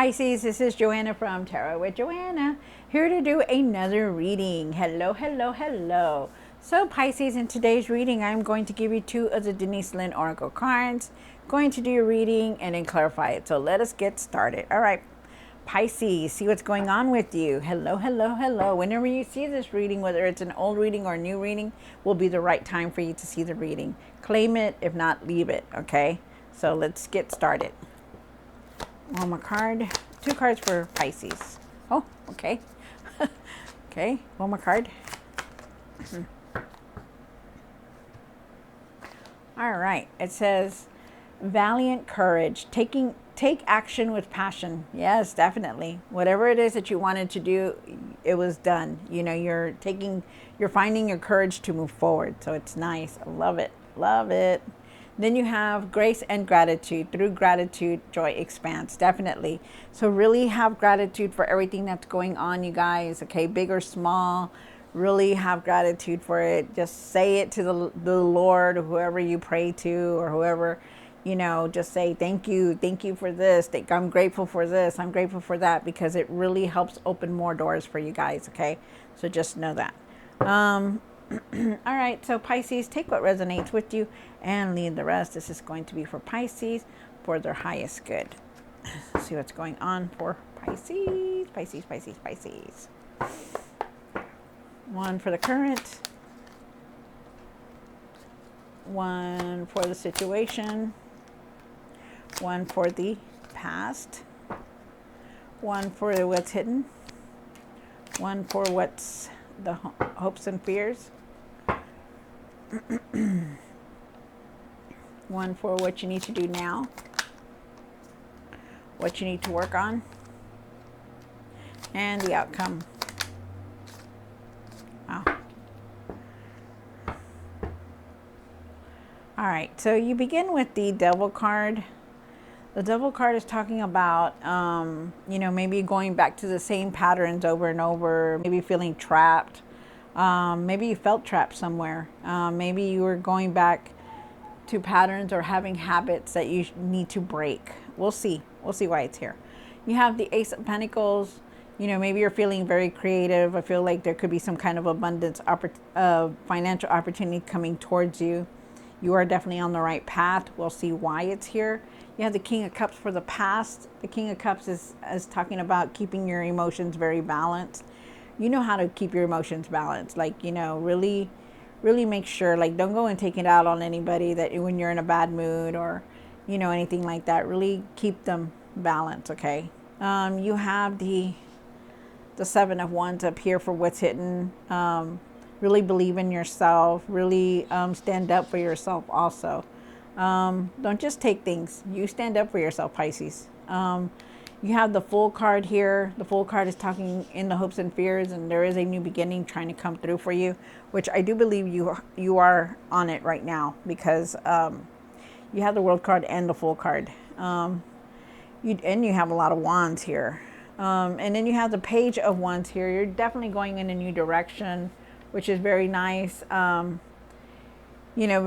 Pisces, this is Joanna from Tarot with Joanna, here to do another reading. Hello, hello, hello. So Pisces, in today's reading, I'm going to give you two of the Denise Lynn Oracle cards. Going to do your reading and then clarify it. So let us get started. All right, Pisces, see what's going on with you. Hello, hello, hello. Whenever you see this reading, whether it's an old reading or a new reading, will be the right time for you to see the reading. Claim it, if not, leave it, okay? So let's get started. One more card. Two cards for Pisces. Oh, okay. Okay, one more card. All right. It says, valiant courage. Take action with passion. Yes, definitely. Whatever it is that you wanted to do, it was done. You know, you're finding your courage to move forward. So it's nice. I love it. Love it. Then you have grace and gratitude. Through gratitude, joy expands. Definitely. So really have gratitude for everything that's going on, you guys. Okay, big or small. Really have gratitude for it. Just say it to the Lord, or whoever you pray to, or whoever, you know, just say, thank you for this. I'm grateful for this. I'm grateful for that, because it really helps open more doors for you guys. Okay, so just know that. All right, so Pisces, take what resonates with you and leave the rest. This is going to be for Pisces for their highest good. See what's going on for Pisces. Pisces, Pisces, Pisces. One for the current. One for the situation. One for the past. One for what's hidden. One for what's the hopes and fears. One for what you need to do now, what you need to work on, and the outcome. Wow. All right, so you begin with the Devil card. The Devil card is talking about, you know, maybe going back to the same patterns over and over, maybe feeling trapped. Maybe you felt trapped somewhere. Maybe you were going back to patterns or having habits that you need to break. We'll see. We'll see why it's here. You have the Ace of Pentacles. You know, maybe you're feeling very creative. I feel like there could be some kind of abundance, financial opportunity coming towards you. You are definitely on the right path. We'll see why it's here. You have the King of Cups for the past. The King of Cups is talking about keeping your emotions very balanced. You know how to keep your emotions balanced. Like, you know, really make sure, like, don't go and take it out on anybody that when you're in a bad mood or, you know, anything like that. Really keep them balanced, okay? You have the Seven of Wands up here for what's hidden. Really believe in yourself. Really stand up for yourself also. Don't just take things. You stand up for yourself, Pisces. You have the Fool card here. The Fool card is talking in the hopes and fears, and there is a new beginning trying to come through for you, which I do believe you are on it right now, because you have the World card and the Fool card. You have a lot of Wands here. And then you have the Page of Wands here. You're definitely going in a new direction, which is very nice. You know,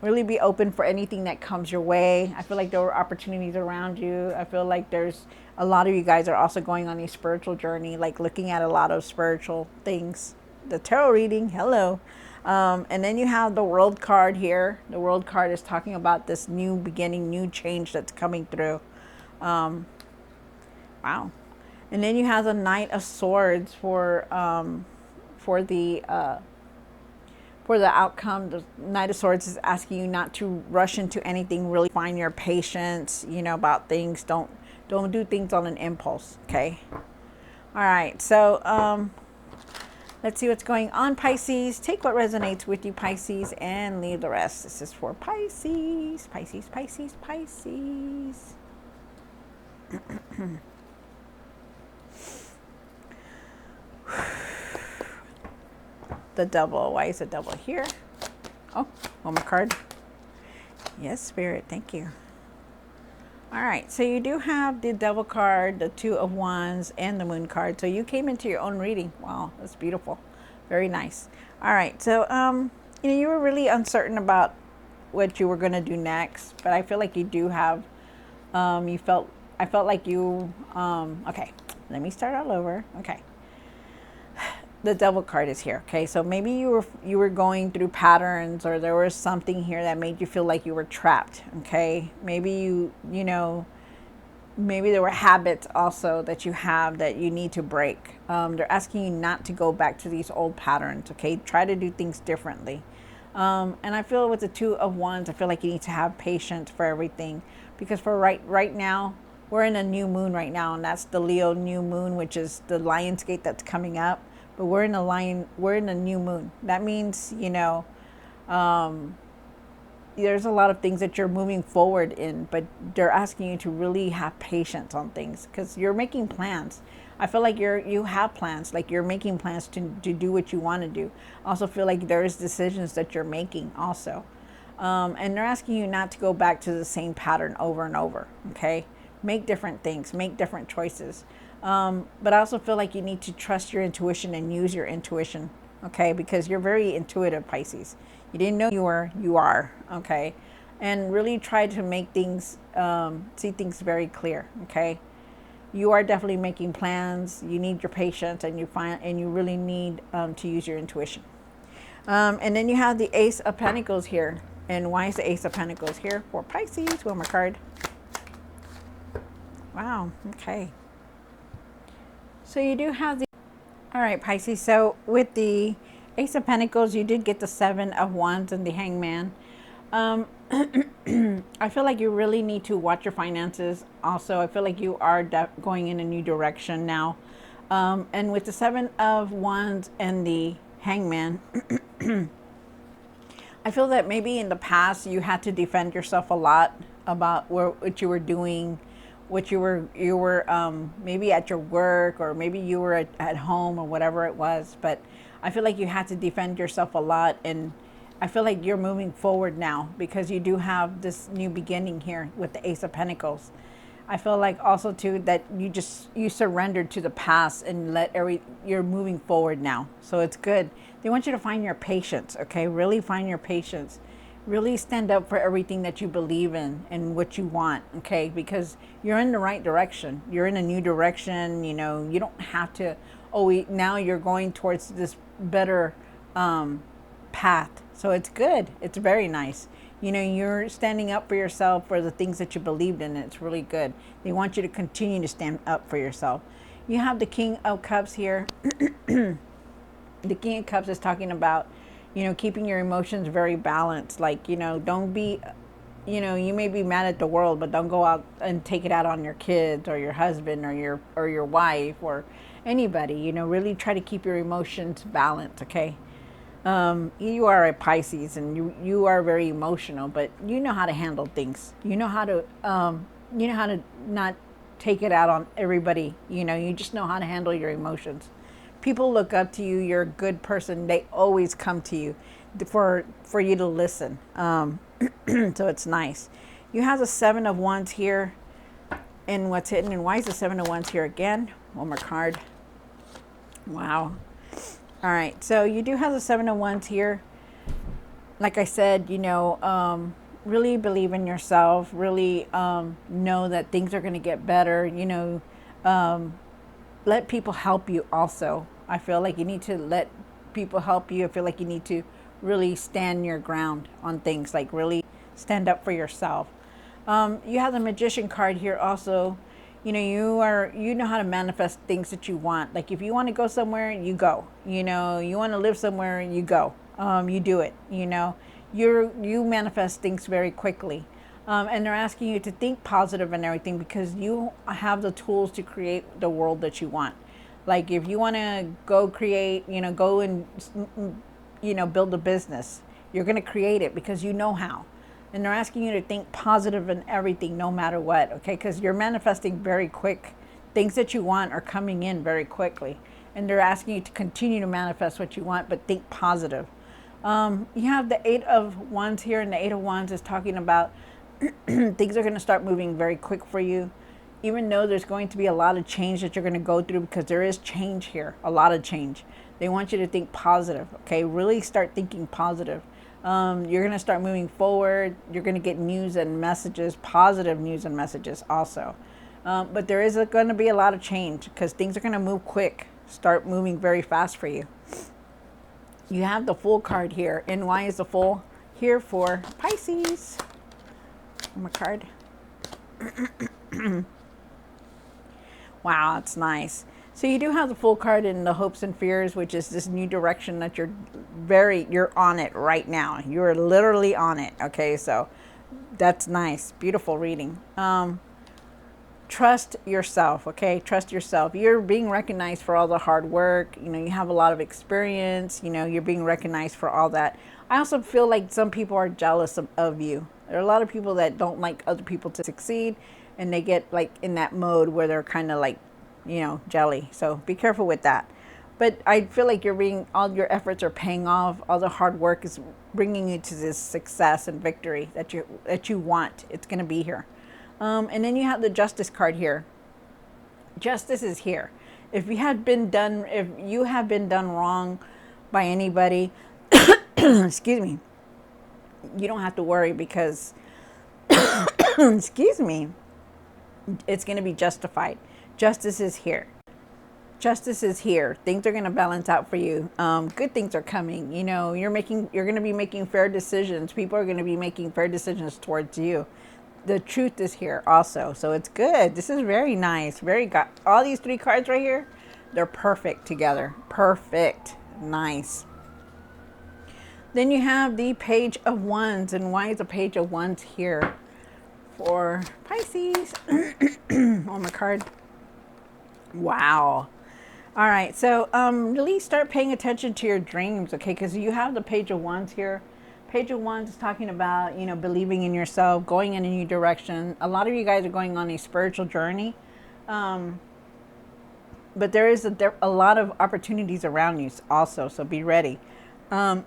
really be open for anything that comes your way. I feel like there are opportunities around you. I feel like there's a lot of you guys are also going on a spiritual journey, like looking at a lot of spiritual things. The tarot reading, hello. And then you have the World card here. The World card is talking about this new beginning, new change that's coming through. Wow. And then you have the Knight of Swords for the outcome. The Knight of Swords is asking you not to rush into anything. Really find your patience, you know, about things. Don't do things on an impulse, okay? All right, so let's see what's going on, Pisces. Take what resonates with you, Pisces, and leave the rest. This is for Pisces. Pisces, Pisces, Pisces. The Devil. Why is the Devil here? Oh, one more card. Yes, Spirit. Thank you. All right. So you do have the Devil card, the Two of Wands, and the Moon card. So you came into your own reading. Wow, that's beautiful. Very nice. All right. So, you know, you were really uncertain about what you were going to do next, but I feel like you do have, you felt I felt like you, okay, let me start all over. Okay. The devil card is here. Okay. So maybe you were going through patterns, or there was something here that made you feel like you were trapped. Okay. Maybe maybe there were habits also that you have that you need to break. They're asking you not to go back to these old patterns. Okay. Try to do things differently. And I feel with the Two of Wands, I feel like you need to have patience for everything, because for right now, we're in a new moon right now, and that's the Leo new moon, which is the Lionsgate that's coming up. But we're in a new moon. That means, there's a lot of things that you're moving forward in, but they're asking you to really have patience on things, because you're making plans. I feel like you have plans, like you're making plans to do what you want to do. I also feel like there's decisions that you're making also. And they're asking you not to go back to the same pattern over and over. Okay. Make different things, make different choices. But I also feel like you need to trust your intuition and use your intuition. Okay. Because you're very intuitive, Pisces. You didn't know you are. Okay. And really try to make things, see things very clear. Okay. You are definitely making plans. You need your patience, and you really need to use your intuition. And then you have the Ace of Pentacles here. And why is the Ace of Pentacles here for Pisces? One more card. Wow. Okay. So you do have the. All right, Pisces. So with the Ace of Pentacles, you did get the Seven of Wands and the Hangman. I feel like you really need to watch your finances. Also, I feel like you are going in a new direction now. And with the Seven of Wands and the Hangman, I feel that maybe in the past you had to defend yourself a lot about what you were doing, what you were maybe at your work, or maybe you were at home, or whatever it was. But I feel like you had to defend yourself a lot, and I feel like you're moving forward now because you do have this new beginning here with the Ace of Pentacles. I feel like also too that you surrendered to the past and you're moving forward now. So it's good. They want you to find your patience, okay? Really find your patience. Really stand up for everything that you believe in and what you want, okay? Because you're in the right direction. You're in a new direction. You don't have to now you're going towards this better path. So it's good. It's very nice. You're standing up for yourself for the things that you believed in. And it's really good. They want you to continue to stand up for yourself. You have the King of Cups here. The King of Cups is talking about, keeping your emotions very balanced. Like, don't be, you may be mad at the world, but don't go out and take it out on your kids or your husband or your wife or anybody. Really try to keep your emotions balanced. Okay. You are a Pisces, and you are very emotional, but you know how to handle things. You know how to not take it out on everybody. You just know how to handle your emotions. People look up to you. You're a good person. They always come to you for you to listen. So it's nice. You have the Seven of Wands here, and what's hidden, and why is the Seven of Wands here again? One more card. Wow. All right, so you do have the Seven of Wands here. Like I said, really believe in yourself. Really know that things are going to get better. Let people help you also. I feel like you need to let people help you. I feel like you need to really stand your ground on things, like really stand up for yourself. You have the Magician card here also. You know how to manifest things that you want. Like if you want to go somewhere, you go. You want to live somewhere, you go. You do it. You manifest things very quickly. And they're asking you to think positive and everything, because you have the tools to create the world that you want. Like if you want to go create, go and, build a business, you're going to create it because you know how. And they're asking you to think positive in everything, no matter what, okay? Because you're manifesting very quick. Things that you want are coming in very quickly. And they're asking you to continue to manifest what you want, but think positive. You have the Eight of Wands here, and the Eight of Wands is talking about things are going to start moving very quick for you. Even though there's going to be a lot of change that you're going to go through, because there is change here, a lot of change. They want you to think positive, okay? Really start thinking positive. You're going to start moving forward. You're going to get news and messages, positive news and messages also. But there is going to be a lot of change because things are going to move quick, start moving very fast for you. You have the Fool card here. And why is the Fool here for Pisces? One more card. Wow, that's nice. So you do have the Fool card in the hopes and fears, which is this new direction that you're on it right now. You're literally on it. Okay, so that's nice. Beautiful reading. Trust yourself, okay? Trust yourself. You're being recognized for all the hard work. You know, you have a lot of experience. You know, you're being recognized for all that. I also feel like some people are jealous of you. There are a lot of people that don't like other people to succeed, and they get like in that mode where they're kind of like, you know, jelly. So be careful with that. But I feel like all your efforts are paying off. All the hard work is bringing you to this success and victory that you want. It's going to be here. And then you have the Justice card here. Justice is here. If you have been done wrong by anybody, excuse me, you don't have to worry because, excuse me, it's going to be justified. Justice is here. Justice is here. Things are going to balance out for you. Good things are coming. You know, you're going to be making fair decisions. People are going to be making fair decisions towards you. The truth is here also. So it's good. This is very nice. All these three cards right here, they're perfect together. Perfect. Nice. Then you have the Page of Wands. And why is the Page of Wands here for Pisces? One more card. Wow. All right. So really start paying attention to your dreams, okay? Because you have the Page of Wands here. Page of Wands is talking about, you know, believing in yourself, going in a new direction. A lot of you guys are going on a spiritual journey. But there is a lot of opportunities around you also, so be ready. You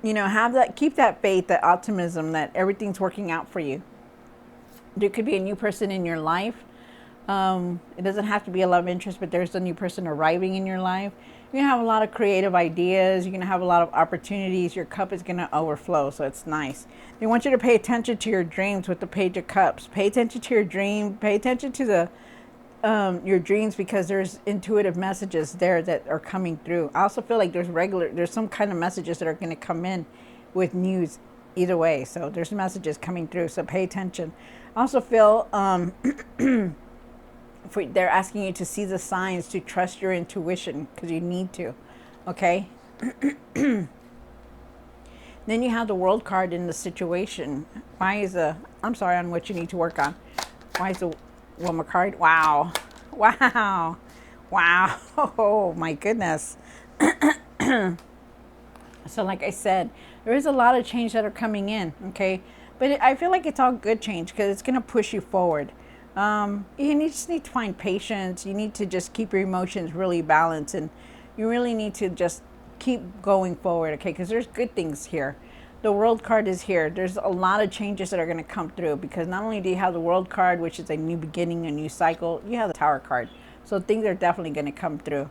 know, keep that faith, that optimism that everything's working out for you. There could be a new person in your life. It doesn't have to be a love interest, but there's a new person arriving in your life. You're going to have a lot of creative ideas. You're going to have a lot of opportunities. Your cup is going to overflow, so it's nice. They want you to pay attention to your dreams with the Page of Cups. Pay attention to your dream. Pay attention to your dreams because there's intuitive messages there that are coming through. I also feel like there's some kind of messages that are going to come in with news either way. So there's messages coming through, so pay attention. I also feel they're asking you to see the signs, to trust your intuition because you need to, okay? Then you have the World card in the situation. I'm sorry, on what you need to work on. Why is the one more card? Wow. Wow. Wow. Oh, my goodness. So like I said, there is a lot of change that are coming in, okay? But I feel like it's all good change because it's going to push you forward. You just need to find patience. You need to just keep your emotions really balanced, and you really need to just keep going forward, okay? Because there's good things here. The World card is here. There's a lot of changes that are going to come through because not only do you have the World card, which is a new beginning, a new cycle, you have the Tower card. So things are definitely going to come through.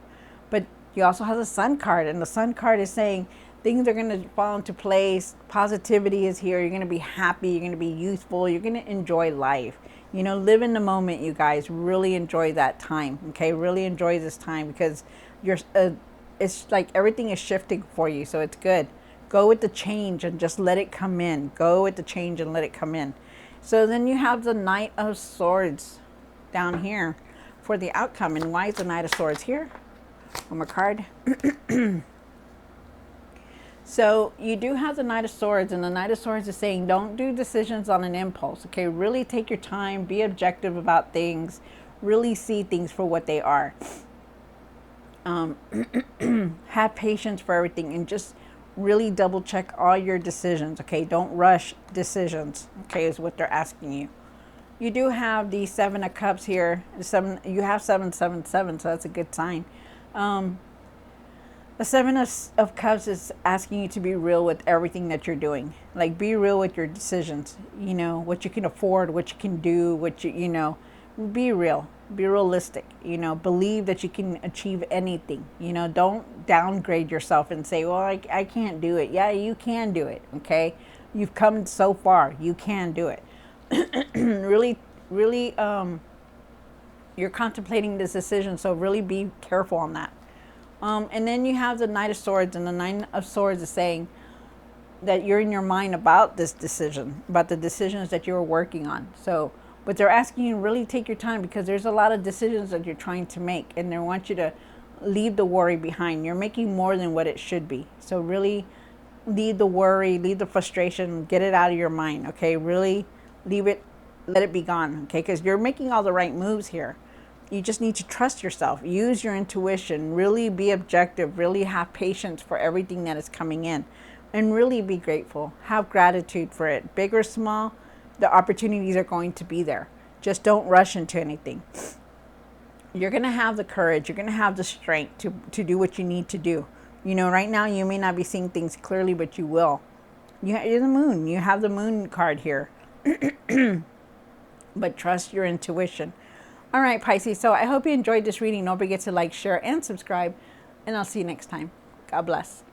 But you also have the Sun card, and the Sun card is saying things are going to fall into place. Positivity is here. You're going to be happy. You're going to be youthful. You're going to enjoy life. You know, live in the moment, you guys. Really enjoy that time, okay? Really enjoy this time because it's like everything is shifting for you, so it's good. Go with the change and just let it come in. Go with the change and let it come in. So then you have the Knight of Swords down here for the outcome. And why is the Knight of Swords here? One more card. So you do have the Knight of Swords, and the Knight of Swords is saying don't do decisions on an impulse, okay? Really take your time, be objective about things, really see things for what they are. Have patience for everything and just really double check all your decisions, okay? Don't rush decisions, okay, is what they're asking you. You do have the Seven of Cups here. You have 777, so that's a good sign. The Seven of Cups is asking you to be real with everything that you're doing. Like, be real with your decisions. You know, what you can afford, what you can do, be real. Be realistic. You know, believe that you can achieve anything. You know, don't downgrade yourself and say, well, I can't do it. Yeah, you can do it, okay? You've come so far. You can do it. Really really, you're contemplating this decision. So really be careful on that. And then you have the Knight of Swords, and the Nine of Swords is saying that you're in your mind about this decision, about the decisions that you're working on. So, but they're asking you to really take your time, because there's a lot of decisions that you're trying to make, and they want you to leave the worry behind. You're making more than what it should be. So really leave the worry, leave the frustration, get it out of your mind. Okay, really leave it, let it be gone. Okay, because you're making all the right moves here. You just need to trust yourself, use your intuition, really be objective, really have patience for everything that is coming in, and really be grateful. Have gratitude for it. Big or small, the opportunities are going to be there. Just don't rush into anything. You're going to have the courage, you're going to have the strength to do what you need to do. You know, right now you may not be seeing things clearly, but you will. You're the moon. You have the moon card here. But trust your intuition. All right, Pisces. So I hope you enjoyed this reading. Don't forget to like, share, and subscribe. And I'll see you next time. God bless.